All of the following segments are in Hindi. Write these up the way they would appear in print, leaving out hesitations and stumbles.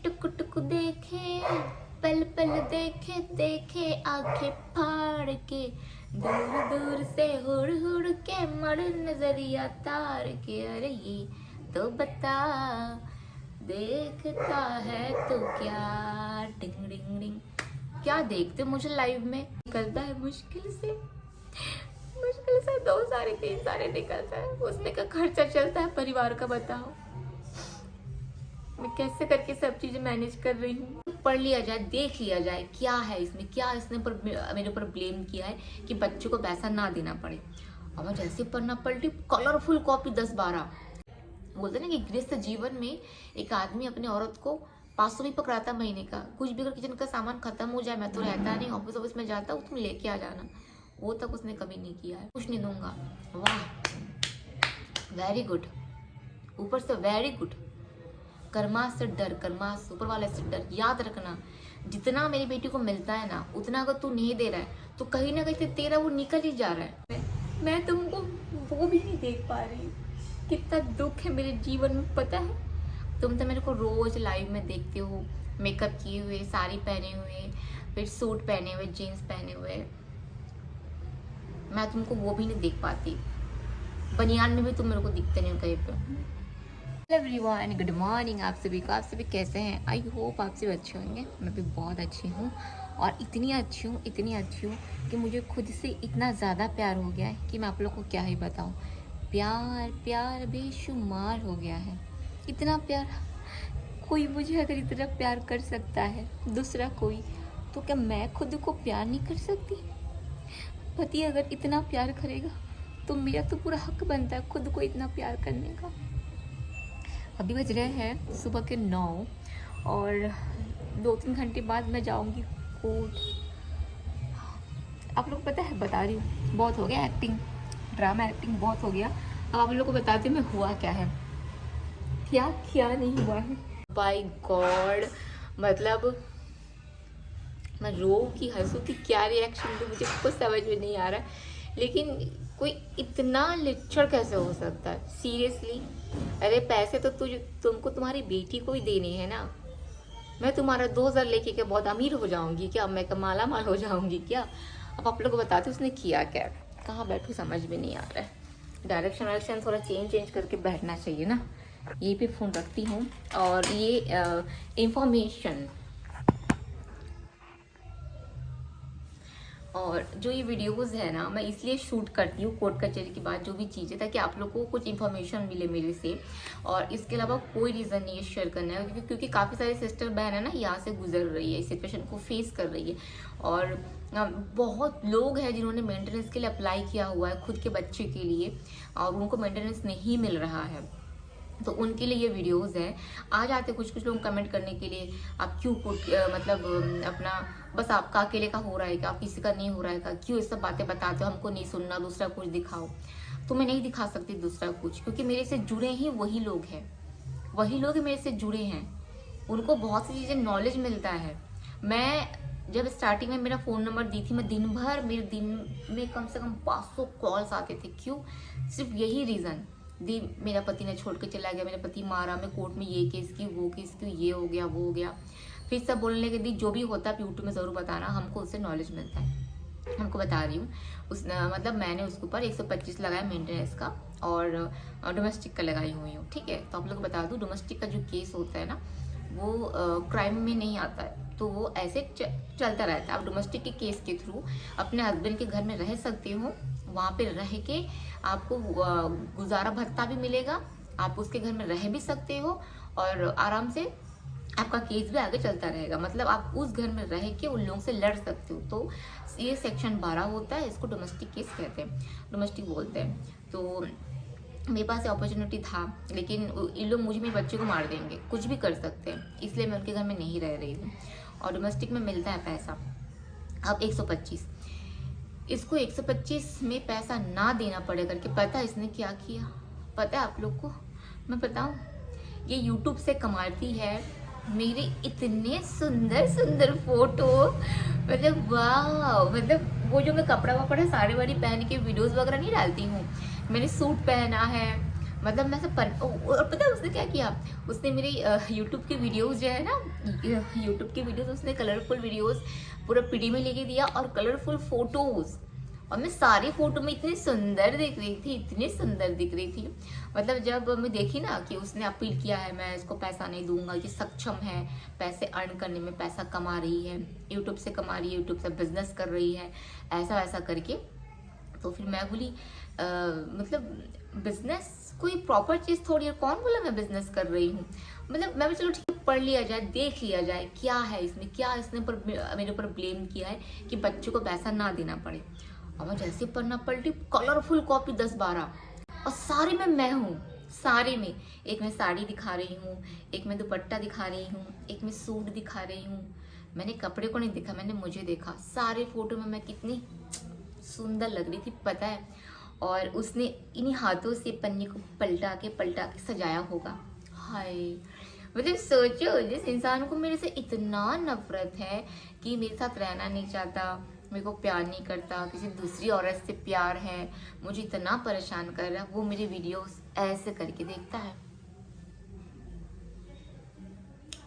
टुक टुक देखे, पल पल देखे देखे आंखें फाड़ के, दूर दूर से हुड़ हुड़ के मर नजरिया तार के। अरे ये तो बता देखता है तो क्या, डिंग डिंग डिंग। क्या देखते मुझे लाइव में? निकलता है मुश्किल से 2 साढ़े 3 साढ़े निकलता है, उसमें का खर्चा चलता है परिवार का। बताओ मैं कैसे करके सब चीजें मैनेज कर रही हूँ। पढ़ लिया जाए, देख लिया जाए क्या है इसमें, क्या इसने मेरे ऊपर ब्लेम किया है कि बच्चों को पैसा ना देना पड़े। और मैं जैसे पढ़ना पलटी, कलरफुल कॉपी 10-12। बोलते ना कि गृहस्थ जीवन में एक आदमी अपनी औरत को 500 भी पकड़ाता महीने का। कुछ भी अगर किचन का सामान खत्म हो जाए, मैं तो रहता नहीं, ऑफिस में जाता हूँ, तुम लेके आ जाना, वो तक उसने कभी नहीं किया है। कुछ नहीं दूंगा। वाह, वेरी गुड, ऊपर से वेरी गुड। कर्मा से डर, कर्मा ऊपर वाले से डर। याद रखना, जितना मेरी बेटी को मिलता है ना, उतना अगर तू नहीं दे रहा है तो कहीं ना कहीं से तेरा वो निकल ही जा रहा है। मैं तुमको वो भी नहीं देख पा रही। कितना दुख है मेरे जीवन में, पता है? तुम तो मेरे को रोज लाइव में देखते हो, मेकअप किए हुए, साड़ी पहने हुए, फिर सूट पहने हुए, जीन्स पहने हुए। मैं तुमको वो भी नहीं देख पाती। बनियान में भी तुम मेरे को दिखते नहीं हो कहीं पे। एवरीवन, गुड मॉर्निंग आप सभी को। आप सभी कैसे हैं? आई होप आप सभी अच्छे होंगे। मैं भी बहुत अच्छी हूँ, और इतनी अच्छी हूँ कि मुझे खुद से इतना ज़्यादा प्यार हो गया है कि मैं आप लोग को क्या ही बताऊँ। प्यार प्यार बेशुमार हो गया है, इतना प्यार। कोई मुझे अगर इतना प्यार कर सकता है, दूसरा कोई, तो क्या मैं खुद को प्यार नहीं कर सकती? पति अगर इतना प्यार करेगा तो मेरा तो पूरा हक बनता है खुद को इतना प्यार करने का। अभी बज रहे हैं सुबह के 9, और 2-3 घंटे बाद मैं जाऊंगी कोर्ट। आप लोग पता है, बता रही हूँ, बहुत हो गया एक्टिंग, ड्रामा एक्टिंग बहुत हो गया। अब आप लोग को बताती हूँ मैं हुआ क्या है, क्या क्या नहीं हुआ है। बाय गॉड, मतलब मैं रो की हंसू की क्या रिएक्शन दूँ, मुझे कुछ समझ में नहीं आ रहा है। लेकिन कोई इतना लिच्छड़ कैसे हो सकता है, सीरियसली? अरे पैसे तो तुमको तुम्हारी बेटी को ही देने हैं ना। मैं तुम्हारा 2000 लेके क्या बहुत अमीर हो जाऊंगी क्या? मैं माला माल हो जाऊंगी क्या? अब आप लोग को बताते उसने किया क्या। कहाँ बैठू समझ में नहीं आ रहा है। डायरेक्शन थोड़ा चेंज करके बैठना चाहिए ना। ये पे फ़ोन रखती हूँ, और ये इंफॉर्मेशन और जो ये वीडियोस है ना, मैं इसलिए शूट करती हूँ कोर्ट कचहरी के बाद जो भी चीज़ें, ताकि आप लोग को कुछ इन्फॉर्मेशन मिले मेरे से। और इसके अलावा कोई रीज़न नहीं है शेयर करना है, क्योंकि काफ़ी सारी सिस्टर बहन है ना यहाँ से गुजर रही है, इस सिचुएशन को फेस कर रही है। और बहुत लोग हैं जिन्होंने मेंटेनेंस के लिए अप्लाई किया हुआ है खुद के बच्चे के लिए, और उनको मेंटेनेंस नहीं मिल रहा है, तो उनके लिए ये वीडियोस हैं। आ जाते कुछ लोग कमेंट करने के लिए, आप क्यों मतलब अपना बस आपका अकेले का हो रहा है क्या, आप किसी का नहीं हो रहा है क्या, क्यों ये सब बातें बताते हो, हमको नहीं सुनना, दूसरा कुछ दिखाओ। तो मैं नहीं दिखा सकती दूसरा कुछ, क्योंकि मेरे से जुड़े ही वही लोग हैं, वही लोग मेरे से जुड़े हैं, उनको बहुत सी चीज़ें नॉलेज मिलता है। मैं जब स्टार्टिंग में मेरा फ़ोन नंबर दी थी, मैं दिन भर, मेरे दिन में कम से कम 500 कॉल्स आते थे। क्यों? सिर्फ यही रीज़न, दी मेरा पति ने छोड़ के चला गया, मेरा पति मारा, मैं कोर्ट में ये केस की, वो केस की, ये हो गया, वो हो गया। फिर सब बोलने के दी जो भी होता है यूट्यूब में ज़रूर बताना, हमको उससे नॉलेज मिलता है। हमको बता रही हूँ, मतलब मैंने उसके ऊपर 125 लगाया मेंटेनेंस का, और डोमेस्टिक का लगाई हुई हूँ। ठीक है, तो आप लोग को बता दूँ, डोमेस्टिक का जो केस होता है ना, वो क्राइम में नहीं आता है, तो वो ऐसे चलता रहता है। आप डोमेस्टिक के केस के थ्रू अपने हस्बैंड के घर में रह सकते हो, वहाँ पे रह के आपको गुजारा भत्ता भी मिलेगा, आप उसके घर में रह भी सकते हो, और आराम से आपका केस भी आगे चलता रहेगा। मतलब आप उस घर में रह के उन लोगों से लड़ सकते हो। तो ये सेक्शन 12 होता है, इसको डोमेस्टिक केस कहते हैं, डोमेस्टिक बोलते हैं। तो मेरे पास अपॉर्चुनिटी था, लेकिन इन लोग मुझे, मेरे बच्चे को मार देंगे, कुछ भी कर सकते हैं, इसलिए मैं उनके घर में नहीं रह रही हूँ। और डोमेस्टिक में मिलता है पैसा अब 125, इसको 125 में पैसा ना देना पड़े करके, पता है इसने क्या किया? पता है आप लोग को? मैं बताऊं, ये यूट्यूब से कमाती है मेरे इतने सुंदर सुंदर फोटो, मतलब वाह, मतलब वो जो मैं कपड़ा वपड़ा साड़ी वाड़ी पहन के वीडियोस वगैरह नहीं डालती हूँ, मैंने सूट पहना है, मतलब मैं सब और पता है उसने क्या किया, उसने मेरे यूट्यूब के वीडियोस जो है ना, यूट्यूब के वीडियोस उसने कलरफुल वीडियोस पूरा पीडी में लेके दिया और कलरफुल फोटोज, और मैं सारी फोटो में इतनी सुंदर दिख रही थी, इतनी सुंदर दिख रही थी। मतलब जब मैं देखी ना कि उसने अपील किया है मैं इसको पैसा नहीं दूंगा, कि सक्षम है, पैसे अर्न करने में, पैसा कमा रही है, यूट्यूब से कमा रही है, यूट्यूब से बिजनेस कर रही है, ऐसा वैसा करके। तो फिर मैं बोली मतलब बिजनेस कोई प्रॉपर चीज़ थोड़ी है, कौन बोला मैं बिजनेस कर रही हूँ। मतलब मैं भी चलो ठीक है, पढ़ लिया जाए, देख लिया जाए क्या है इसमें, क्या इसने मेरे ऊपर ब्लेम किया है कि बच्चों को पैसा ना देना पड़े। और मैं जैसे पढ़ना पलटी, कलरफुल कॉपी 10-12, और सारे में मैं हूँ, सारे में। एक मैं साड़ी दिखा रही हूँ, एक मैं दुपट्टा दिखा रही हूँ, एक मैं सूट दिखा रही हूँ। मैंने कपड़े को नहीं देखा, मैंने मुझे देखा। सारे फोटो में मैं कितनी सुंदर लग रही थी पता है। और उसने इन्हीं हाथों से पन्ने को पलटा के सजाया होगा। हाय, मतलब सोचो, जिस इंसान को मेरे से इतना नफरत है कि मेरे साथ रहना नहीं चाहता, मेरे को प्यार नहीं करता, किसी दूसरी औरत से प्यार है, मुझे इतना परेशान कर रहा है, वो मेरे वीडियोस ऐसे करके देखता है,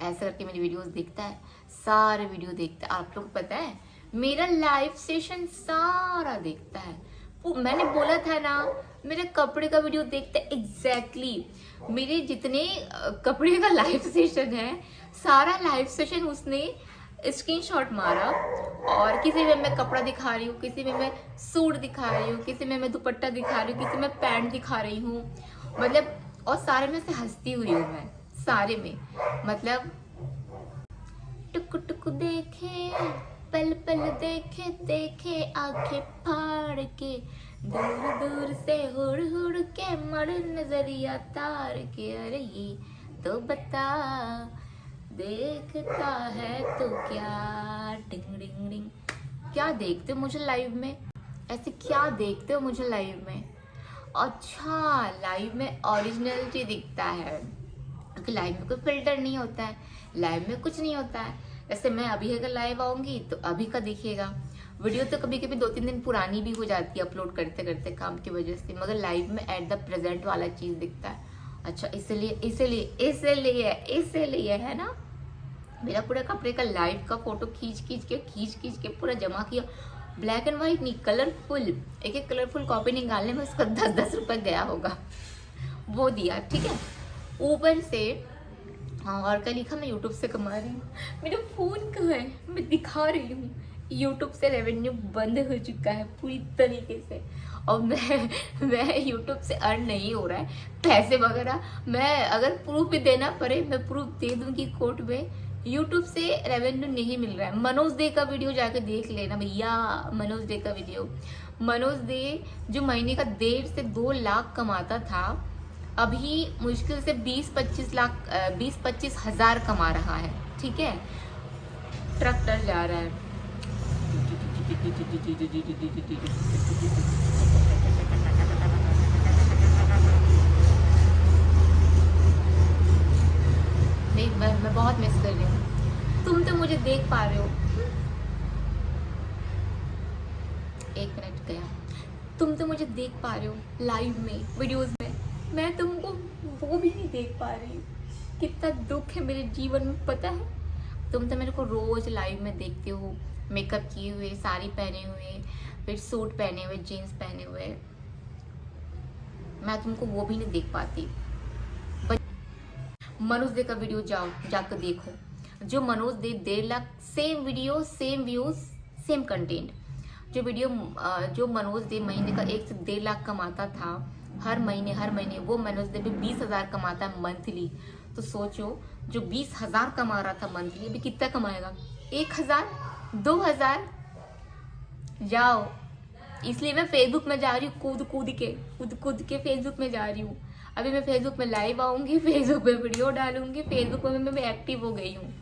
ऐसे करके मेरी वीडियोस देखता है, सारे वीडियो देखता है। आप लोग को पता है मेरा लाइव सेशन सारा देखता है। मैंने बोला था ना, मेरे कपड़े का वीडियो देखते एग्जैक्टली। मेरे जितने कपड़े का लाइव सेशन है, सारा लाइव सेशन उसने स्क्रीनशॉट मारा, और किसी में मैं कपड़ा दिखा रही हूँ, किसी में मैं सूट दिखा रही हूँ, किसी में मैं दुपट्टा दिखा रही हूँ, किसी में पैंट दिखा रही हूँ, मतलब, और सारे में से हंसती हुई हूँ मैं, सारे में। मतलब टुक टुक देखे, पल पल देखे देखे, आंखें फाड़ के, दूर दूर से हुड़ हुड़ के, मर नजरिया तार के, अरे ये तो बता देखता है तो क्या, डिंग डिंग डिंग। क्या देखते हो मुझे लाइव में, ऐसे क्या देखते हो मुझे लाइव में? अच्छा, लाइव में ओरिजिनलिटी दिखता है, क्योंकि लाइव में कोई फिल्टर नहीं होता है, लाइव में कुछ नहीं होता है। जैसे मैं अभी अगर लाइव आऊंगी तो अभी का दिखेगा, वीडियो तो कभी कभी 2-3 दिन पुरानी भी हो जाती है अपलोड करते करते काम की वजह से, मगर लाइव में एट द प्रेजेंट वाला चीज दिखता है। अच्छा, इसलिए है ना, मेरा पूरा कपड़े का लाइव का फोटो खींच के पूरा जमा किया, ब्लैक एंड व्हाइट नहीं, कलरफुल, एक एक कलरफुल कॉपी निकालने में उसका 10-10 रुपए गया होगा, वो दिया, ठीक है। ऊपर से हाँ, और क्या लिखा, मैं यूट्यूब से कमा रही हूँ, मेरा फोन कहाँ है, मैं दिखा रही हूँ, यूट्यूब से रेवेन्यू बंद हो चुका है पूरी तरीके से, और मैं यूट्यूब से अर्न नहीं हो रहा है पैसे वगैरह। मैं अगर प्रूफ भी देना पड़े, मैं प्रूफ दे दूंगी कोर्ट में, यूट्यूब से रेवेन्यू नहीं मिल रहा है। मनोज दे का वीडियो जाके देख लेना भैया, मनोज दे का वीडियो। मनोज दे जो महीने का 1.5 से 2 लाख कमाता था, अभी मुश्किल से 20-25 हजार कमा रहा है, ठीक है। ट्रैक्टर जा रहा है, नहीं, मैं बहुत मिस कर रही हूँ। तुम तो मुझे देख पा रहे हो, 1 मिनट गया, तुम तो मुझे देख पा रहे हो लाइव में, वीडियोस में, मैं तुमको वो भी नहीं देख पा रही। कितना दुख है मेरे जीवन में पता है। तुम तो मेरे को रोज लाइव में देखते हो, मेकअप किए हुए, साड़ी पहने हुए, फिर सूट पहने हुए, जीन्स पहने हुए, मैं तुमको वो भी नहीं देख पाती। मनोज दे का वीडियो जाकर देखो, जो मनोज दे 1.5 lakh, same video, same views, same content. जो मनोज दे महीने का 1 से 1.5 लाख कमाता था हर महीने, वो मनोज दे भी 20,000 कमाता है मंथली। तो सोचो, जो 20,000 कमा रहा था मंथली, अभी कितना कमाएगा? 1,000, 2,000। जाओ, इसलिए मैं फेसबुक में जा रही हूँ, कूद के फेसबुक में जा रही हूँ। अभी मैं फेसबुक में लाइव आऊंगी, फेसबुक पे वीडियो डालूंगी, फेसबुक में मैं एक्टिव हो गई हूँ।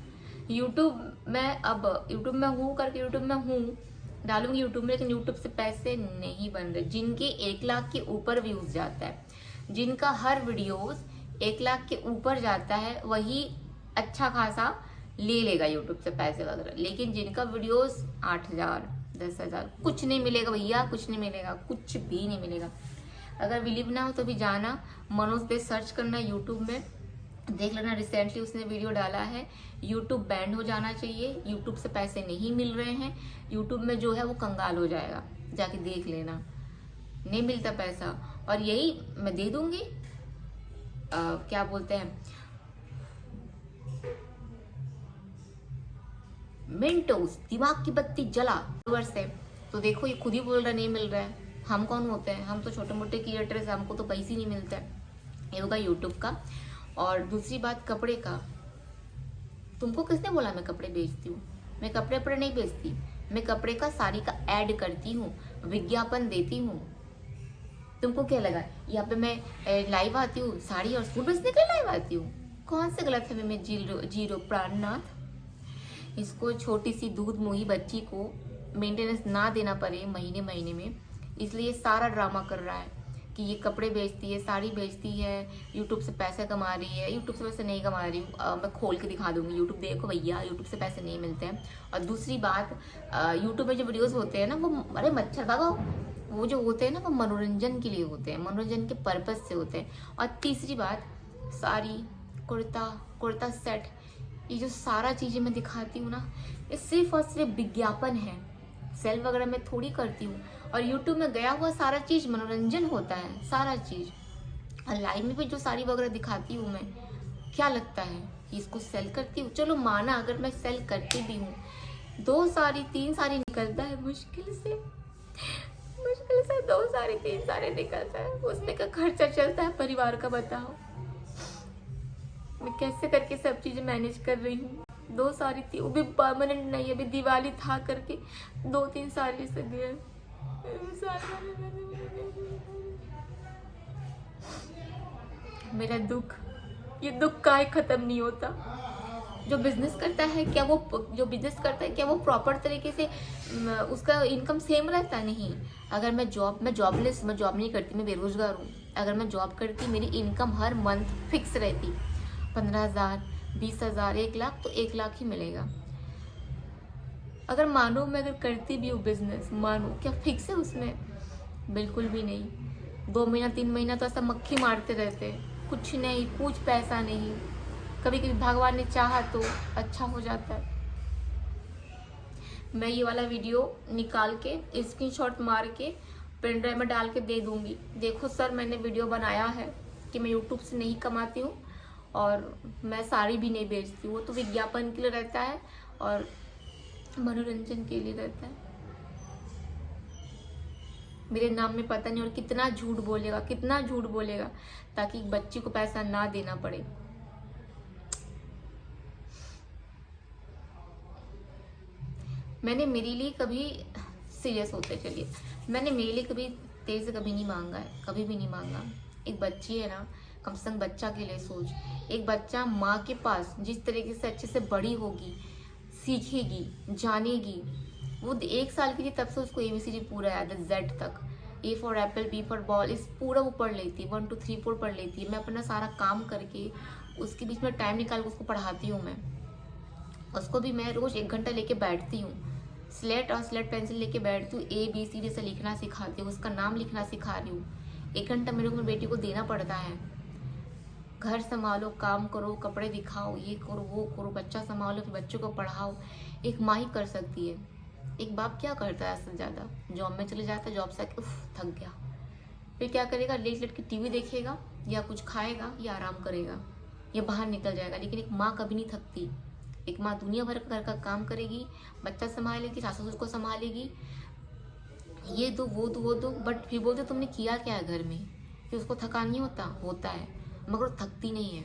यूट्यूब में हूँ करके यूट्यूब में हूँ, डालूंगी यूट्यूब में, लेकिन यूट्यूब से पैसे नहीं बन रहे। जिनके 1 लाख के ऊपर व्यूज जाता है, जिनका हर वीडियोस 1 लाख के ऊपर जाता है, वही अच्छा खासा ले लेगा यूट्यूब से पैसे वगैरह। लेकिन जिनका वीडियोस 8,000, 10,000, कुछ नहीं मिलेगा भैया, कुछ नहीं मिलेगा, कुछ भी नहीं मिलेगा। अगर बिलीव ना हो तो भी जाना, मनोज दे सर्च करना यूट्यूब में, देख लेना। रिसेंटली उसने वीडियो डाला है, यूट्यूब बैंड हो जाना चाहिए, यूट्यूब से पैसे नहीं मिल रहे हैं, यूट्यूब में जो है वो कंगाल हो जाएगा, जाके देख लेना, नहीं मिलता पैसा। और यही मैं दे दूंगी, क्या बोलते हैं, मिनटोस, दिमाग की बत्ती जला व्यूअर्स से। तो देखो ये खुद ही बोल रहा नहीं मिल रहा है, हम कौन होते हैं, हम तो छोटे मोटे क्रिएटर्स, हमको तो पैसे ही नहीं मिलता है। ये होगा यूट्यूब का। और दूसरी बात कपड़े का, तुमको किसने बोला मैं कपड़े बेचती हूँ? मैं कपड़े वपड़े नहीं बेचती, मैं कपड़े का साड़ी का ऐड करती हूँ, विज्ञापन देती हूँ। तुमको क्या लगा यहाँ पे मैं लाइव आती हूँ साड़ी और सूट बेचने के लिए लाइव आती हूँ? कौन से गलत है में जीरो प्राणनाथ। इसको छोटी सी दूध मुही बच्ची को मेंटेनेंस ना देना पड़े महीने महीने में, इसलिए सारा ड्रामा कर रहा है कि ये कपड़े बेचती है, साड़ी बेचती है, यूट्यूब से पैसे कमा रही है। यूट्यूब से पैसे नहीं कमा रही हूँ, मैं खोल के दिखा दूंगी यूट्यूब, देखो भैया यूट्यूब से पैसे नहीं मिलते हैं। और दूसरी बात, यूट्यूब में जो वीडियोस होते हैं ना वो, अरे मच्छर भगाओ, वो जो होते हैं ना वो मनोरंजन के लिए होते हैं, मनोरंजन के पर्पज से होते हैं। और तीसरी बात, साड़ी, कुर्ता सेट, ये जो सारा चीज़ें मैं दिखाती हूँ ना, ये सिर्फ और सिर्फ विज्ञापन है, सेल वगैरह मैं थोड़ी करती हूँ। और यूट्यूब में गया हुआ सारा चीज़ मनोरंजन होता है, सारा चीज़। और लाइव में भी जो साड़ी वगैरह दिखाती हूँ मैं, क्या लगता है कि इसको सेल करती हूँ? चलो माना अगर मैं सेल करती भी हूँ, 2 साड़ी 3 साड़ी निकलता है मुश्किल से 2 साड़ी 3 साड़ी निकलता है, उसमें का खर्चा चलता है परिवार का, बताओ मैं कैसे करके सब चीज़ें मैनेज कर रही हूँ। 2 साड़ी थी, वो भी परमानेंट नहीं, अभी दिवाली था करके 2-3 साड़ी से गए। मेरा दुख, ये दुख काहे खत्म नहीं होता। जो बिजनेस करता है क्या वो प्रॉपर तरीके से उसका इनकम सेम रहता? नहीं। अगर मैं जॉब नहीं करती, मैं बेरोजगार हूँ। अगर मैं जॉब करती, मेरी इनकम हर मंथ फिक्स रहती, 15,000, 20,000, 1 लाख, तो 1 लाख ही मिलेगा। अगर मानो मैं अगर करती भी हूँ बिजनेस, मानो क्या फिक्स है उसमें? बिल्कुल भी नहीं। 2 महीना 3 महीना तो ऐसा मक्खी मारते रहते, कुछ नहीं, कुछ पैसा नहीं। कभी कभी भगवान ने चाहा तो अच्छा हो जाता है। मैं ये वाला वीडियो निकाल के स्क्रीनशॉट मार के पेन ड्राइव में डाल के दे दूंगी, देखो सर मैंने वीडियो बनाया है कि मैं यूट्यूब से नहीं कमाती हूँ और मैं साड़ी भी नहीं बेचती हूँ। वो तो विज्ञापन के लिए रहता है और मनोरंजन के लिए रहता है। मेरे नाम में पता नहीं और कितना झूठ बोलेगा ताकि बच्ची को पैसा ना देना पड़े। मैंने मेरे लिए कभी सीरियस होते चलिए, मैंने मेरे लिए कभी तेरे से कभी नहीं मांगा है, कभी भी नहीं मांगा। एक बच्ची है ना, कम से कम बच्चा के लिए सोच। एक बच्चा माँ के पास जिस तरीके से अच्छे से बड़ी होगी, सीखेगी, जानेगी। वो 1 साल की थी तब से उसको ABCD पूरा याद है, Z तक। A for Apple, B for ball, इस पूरा वो पढ़ लेती है, 1 2 3 4 पढ़ लेती है। मैं अपना सारा काम करके उसके बीच में टाइम निकाल के उसको पढ़ाती हूँ। मैं उसको भी मैं रोज 1 घंटा लेके बैठती हूँ, स्लेट और स्लेट पेंसिल लेके बैठती हूँ, ABCD से लिखना सिखाती हूँ, उसका नाम लिखना सिखा रही हूँ। 1 घंटा मेरे को मेरी बेटी को देना पड़ता है। घर संभालो, काम करो, कपड़े दिखाओ, ये करो वो करो, बच्चा संभालो, फिर बच्चों को पढ़ाओ। एक माँ ही कर सकती है। एक बाप क्या करता है इससे ज़्यादा? जॉब में चले जाता है, जॉब से आके थक गया, फिर क्या करेगा? लेट के TV देखेगा या कुछ खाएगा या आराम करेगा या बाहर निकल जाएगा। लेकिन एक माँ कभी नहीं थकती। एक माँ दुनिया भर का घर का काम करेगी, बच्चा संभालेगी, सास ससुर को संभालेगी, ये दो वो दो, बट फिर बोलते तुमने किया क्या है घर में? फिर उसको थकान नहीं होता है, मगर वो थकती नहीं है।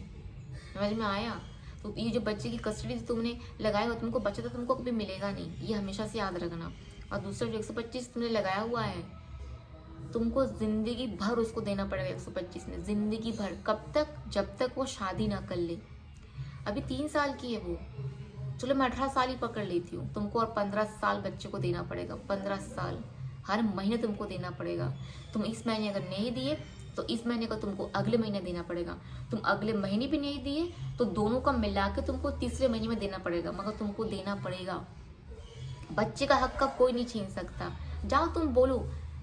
समझ में आया? तो ये जो बच्चे की कस्टडी तुमने लगाया हो, तुमको बच्चा तो तुमको कभी मिलेगा नहीं, ये हमेशा से याद रखना। और दूसरा जो 125 तुमने लगाया हुआ है, तुमको जिंदगी भर उसको देना पड़ेगा। 125 में जिंदगी भर, कब तक? जब तक वो शादी ना कर ले। अभी 3 साल की है वो, चलो मैं 18 साल ही पकड़ लेती हूँ। तुमको और 15 साल बच्चे को देना पड़ेगा, 15 साल हर महीने तुमको देना पड़ेगा। तुम इस महीने अगर नहीं दिए तो इस महीने का तुमको अगले महीने देना पड़ेगा। तुम अगले महीने भी नहीं दिए तो दोनों का मिला के तुमको तीसरे महीने में देना पड़ेगा, मगर तुमको देना पड़ेगा। बच्चे का हक का कोई नहीं छीन सकता। जाओ तुम बोलो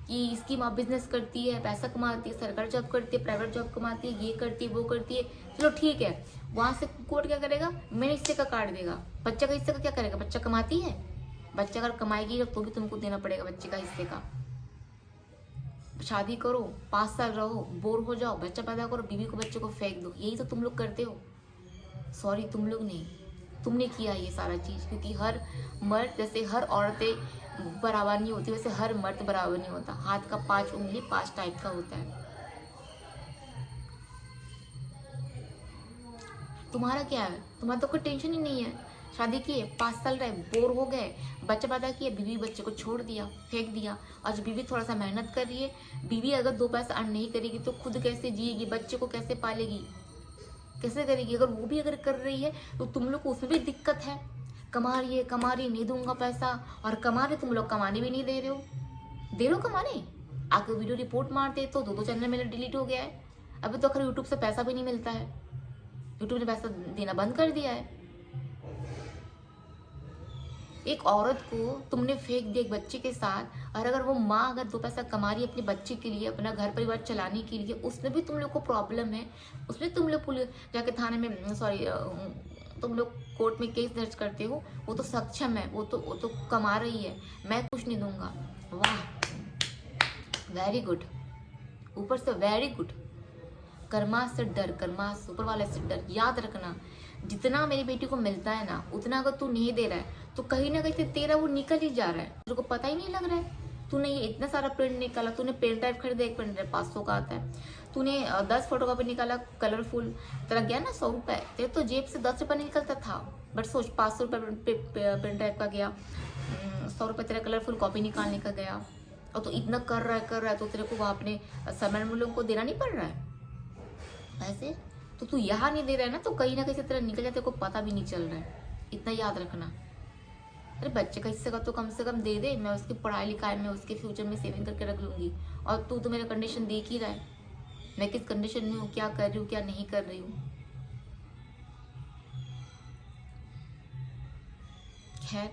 कि इसकी माँ बिजनेस करती है, पैसा कमाती है, सरकारी जॉब करती है, प्राइवेट जॉब कमाती है, ये करती है, वो करती है, चलो ठीक है। वहां से कोर्ट क्या करेगा, मेरे हिस्से का काट देगा। बच्चा का हिस्से का क्या करेगा, बच्चा कमाती है, बच्चा अगर कमाएगी तो भी तुमको देना पड़ेगा बच्चे का हिस्से का। शादी करो, 5 साल रहो, बोर हो जाओ, बच्चा पैदा करो, बीवी को बच्चे को फेंक दो। यही तो तुम लोग करते हो। सॉरी, तुम लोग नहीं, तुमने किया ये सारा चीज़। क्योंकि हर मर्द, जैसे हर औरतें बराबर नहीं होती, वैसे हर मर्द बराबर नहीं होता। हाथ का 5 उंगली 5 टाइप का होता है। तुम्हारा क्या है, तुम्हारा तो कोई टेंशन ही नहीं है। शादी किए, 5 साल रहे, बोर हो गए, बच्चा पैदा किए, बीवी बच्चे को छोड़ दिया, फेंक दिया। आज बीवी थोड़ा सा मेहनत कर रही है। बीवी अगर 2 पैसा अर्न नहीं करेगी तो खुद कैसे जिएगी, बच्चे को कैसे पालेगी, कैसे करेगी। अगर वो भी अगर कर रही है तो तुम लोग को उसमें भी दिक्कत है। कमा रही है, नहीं दूंगा पैसा, और कमा रहे तुम लोग, कमाने भी नहीं दे रहे हो। दे रहे हो कमाने, आके वीडियो रिपोर्ट मारते तो 2 चैनल मेरा डिलीट हो गया है। अभी तो अगर यूट्यूब से पैसा भी नहीं मिलता है, यूट्यूब ने पैसा देना बंद कर दिया है। एक औरत को तुमने फेंक दिया एक बच्चे के साथ, और अगर वो माँ अगर 2 पैसा कमा रही है अपने बच्चे के लिए, अपना घर परिवार चलाने के लिए, उसमें भी तुम लोग को प्रॉब्लम है। उसमें तुम लोग पुलिस जाके थाने में, सॉरी, तुम लोग कोर्ट में केस दर्ज करते हो। वो तो सक्षम है, वो तो कमा रही है, मैं कुछ नहीं दूंगा। वाह, वेरी गुड, ऊपर से वेरी गुड। कर्मा से डर, कर्मा ऊपर वाले से डर। याद रखना, जितना मेरी बेटी को मिलता है ना, उतना अगर तू नहीं दे रहा है तो कहीं ना कहीं से तेरा वो निकल ही जा रहा है, तुझको पता ही नहीं लग रहा है। तूने ये इतना सारा प्रिंट निकाला, तूने पेन ड्राइव खरीदा, एक पेन ड्राइव 500 का आता है, तूने 10 फोटोकॉपी निकाला कलरफुल, तेरा गया ना 100 रुपये। तेरे तो जेब से 10 रुपये निकलता था, बट सोच 500 रुपये पेन ड्राइव का गया, 100 रुपये तेरा कलरफुल कॉपी निकालने का गया। और तो इतना कर रहा है तो तेरे को वहाँ अपने सामान्य लोगों को देना नहीं पड़ रहा है पैसे। तो तू यहाँ नहीं दे रहा है ना, तो कहीं ना कहीं से तेरा निकल जाता है, को पता भी नहीं चल रहा है। इतना याद रखना। अरे बच्चे का हिस्से का तो कम से कम दे दे, मैं उसकी पढ़ाई लिखाई में, उसके फ्यूचर में सेविंग करके रख लूंगी। और तू तो मेरा कंडीशन देख ही रहा है, मैं किस कंडीशन में हूँ, क्या कर रही हूँ, क्या नहीं कर रही हूँ। खैर,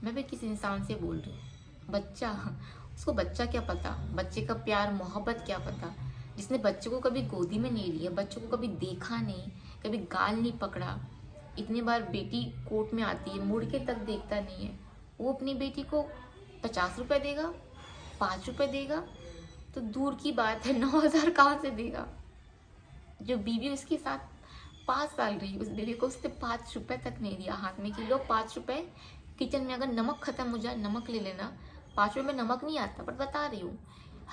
मैं भी किस इंसान से बोल रही हूँ। बच्चा, उसको बच्चा क्या पता, बच्चे का प्यार मोहब्बत क्या पता, जिसने बच्चे को कभी गोदी में नहीं लिया, बच्चों को कभी देखा नहीं, कभी गाल नहीं पकड़ा। इतनी बार बेटी कोर्ट में आती है, मुड़ के तक देखता नहीं है। वो अपनी बेटी को 50 रुपये देगा, 5 रुपये देगा तो दूर की बात है, 9,000 कहाँ से देगा। जो बीवी उसके साथ 5 साल रही, उस बीवी को उसने 5 रुपये तक नहीं दिया हाथ में कि लो 5 रुपये, किचन में अगर नमक खत्म हो जाए नमक ले लेना। 5 रुपये में नमक नहीं आता, बट बता रही हूँ,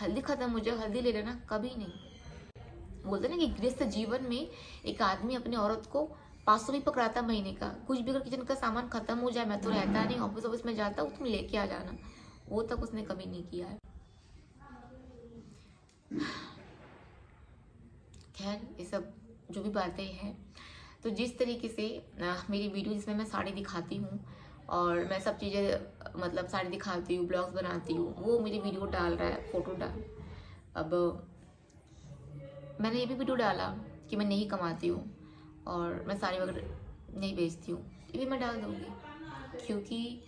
हल्दी खत्म हो जाए हल्दी ले लेना, कभी नहीं। बोलते ना कि गृहस्थ जीवन में एक आदमी अपनी औरत को 500 भी पकड़ाता महीने का। कुछ भी अगर किचन का सामान खत्म हो जाए, मैं तो रहता नहीं, ऑफिस में जाता हूँ, तुम लेके आ जाना, वो तक उसने कभी नहीं किया है। खैर, ये सब जो भी बातें हैं, तो जिस तरीके से मेरी वीडियो जिसमें मैं साड़ी दिखाती हूँ और मैं सब चीज़ें मतलब साड़ी दिखाती हूँ, ब्लॉग्स बनाती हूँ, वो मेरी वीडियो डाल रहा है, फोटो डाल। अब मैंने ये भी वीडियो डाला कि मैं नहीं कमाती हूँ और मैं साड़ी वगैरह नहीं बेचती हूँ, ये भी मैं डाल दूँगी। क्योंकि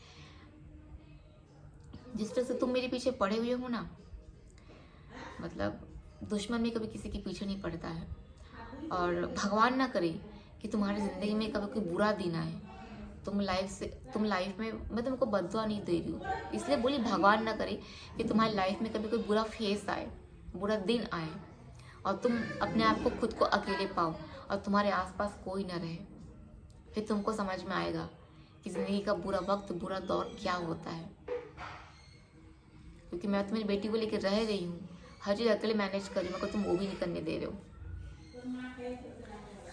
जिस तरह से तुम मेरे पीछे पड़े हुए हो ना, मतलब दुश्मन भी कभी किसी के पीछे नहीं पड़ता है। और भगवान ना करे कि तुम्हारी ज़िंदगी में कभी कोई बुरा दिन आए, तुम लाइफ में, मैं तुमको बद्दुआ नहीं दे रही हूँ, इसलिए बोली भगवान ना करे कि तुम्हारी लाइफ में कभी कोई बुरा फेस आए, बुरा दिन आए, और तुम अपने आप को खुद को अकेले पाओ और तुम्हारे आसपास कोई ना रहे। फिर तुमको समझ में आएगा कि ज़िंदगी का बुरा वक्त, बुरा दौर क्या होता है। क्योंकि मैं तो मेरी बेटी को लेकर रह रही हूँ, हर चीज़ अकेले मैनेज कर रही हूँ, मगर तुम वो भी नहीं करने दे रहे हो।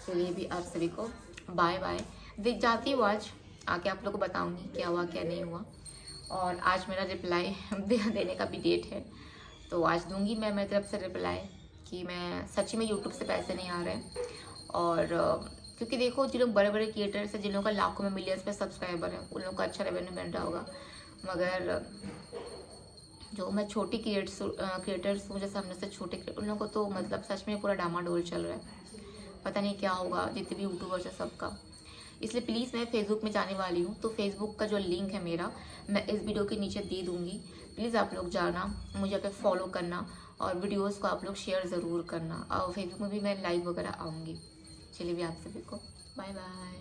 चलिए भी आप सभी को बाय बाय। देख जाती हूँ, आज आके आप लोग को बताऊंगी क्या हुआ क्या नहीं हुआ। और आज मेरा रिप्लाई देने का भी डेट है, तो आज दूंगी मैं मेरी तरफ से रिप्लाई कि मैं सच में यूट्यूब से पैसे नहीं आ रहे हैं। और क्योंकि देखो, जिन लोग बड़े बड़े क्रिएटर्स हैं, जिन लोगों का लाखों में मिलियंस पे सब्सक्राइबर हैं, उन लोगों का अच्छा रेवेन्यू मिल रहा होगा। मगर जो मैं छोटी क्रिएटर्स हूँ, जैसे हमने से छोटे, उन लोगों को तो मतलब सच में पूरा डामाडोल चल रहा है। पता नहीं क्या होगा, जितने भी यूट्यूबर्स है सबका। इसलिए प्लीज़ मैं फेसबुक में जाने वाली हूँ, तो फेसबुक का जो लिंक है मेरा मैं इस वीडियो के नीचे दे दूँगी। प्लीज़ आप लोग जाना, मुझे पे फॉलो करना और वीडियोज़ को आप लोग शेयर ज़रूर करना। और फेसबुक में भी मैं लाइव वगैरह आऊँगी। चलिए भी आप सभी को बाय बाय।